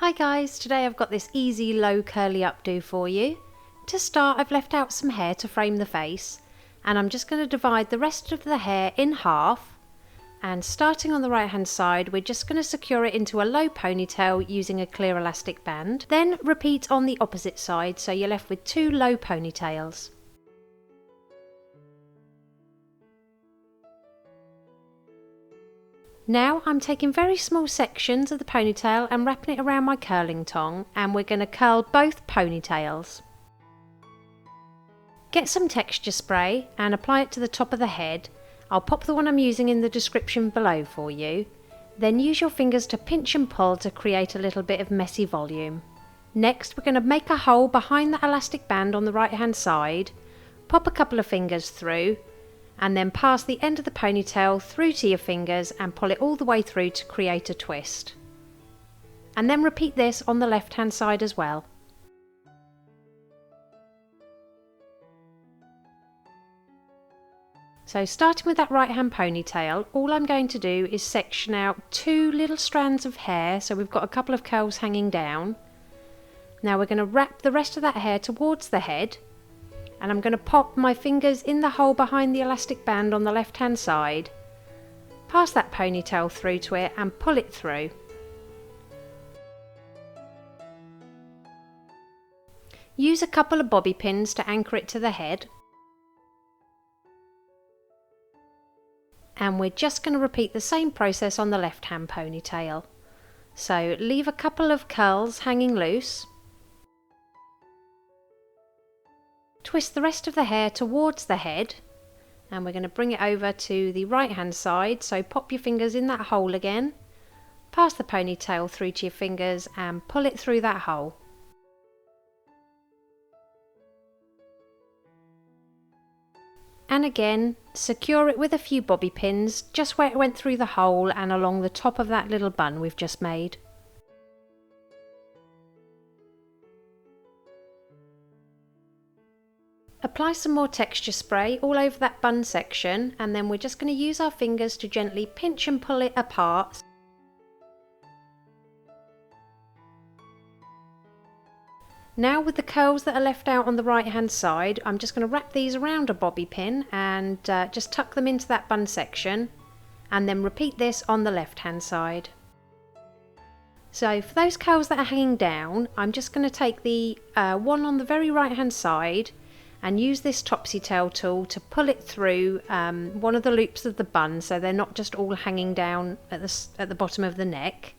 Hi guys, today I've got this easy low curly updo for you. To start, I've left out some hair to frame the face, and I'm just going to divide the rest of the hair in half, and starting on the right hand side we're just going to secure it into a low ponytail using a clear elastic band. Then repeat on the opposite side, so you're left with two low ponytails. Now I'm taking very small sections of the ponytail and wrapping it around my curling tong, and we're going to curl both ponytails. Get some texture spray and apply it to the top of the head. I'll pop the one I'm using in the description below for you. Then use your fingers to pinch and pull to create a little bit of messy volume. Next we're going to make a hole behind the elastic band on the right hand side, pop a couple of fingers through, and then pass the end of the ponytail through to your fingers and pull it all the way through to create a twist. And then repeat this on the left hand side as well. So starting with that right hand ponytail, all I'm going to do is section out two little strands of hair, so we've got a couple of curls hanging down. Now we're going to wrap the rest of that hair towards the head, and I'm going to pop my fingers in the hole behind the elastic band on the left hand side, pass that ponytail through to it and pull it through. Use a couple of bobby pins to anchor it to the head, and we're just going to repeat the same process on the left hand ponytail. So leave a couple of curls hanging loose. Twist the rest of the hair towards the head, and we're going to bring it over to the right hand side, so pop your fingers in that hole again, pass the ponytail through to your fingers and pull it through that hole. And again, secure it with a few bobby pins just where it went through the hole and along the top of that little bun we've just made. Apply some more texture spray all over that bun section, and then we're just going to use our fingers to gently pinch and pull it apart. Now with the curls that are left out on the right hand side, I'm just going to wrap these around a bobby pin and just tuck them into that bun section, and then repeat this on the left hand side. So for those curls that are hanging down, I'm just going to take the one on the very right hand side and use this topsy tail tool to pull it through one of the loops of the bun, so they're not just all hanging down at the bottom of the neck.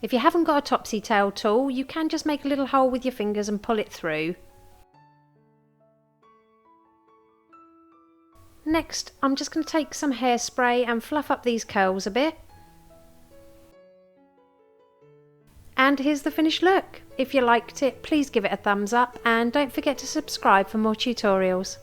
If you haven't got a topsy tail tool, you can just make a little hole with your fingers and pull it through. Next, I'm just going to take some hairspray and fluff up these curls a bit. And here's the finished look. If you liked it, please give it a thumbs up and don't forget to subscribe for more tutorials.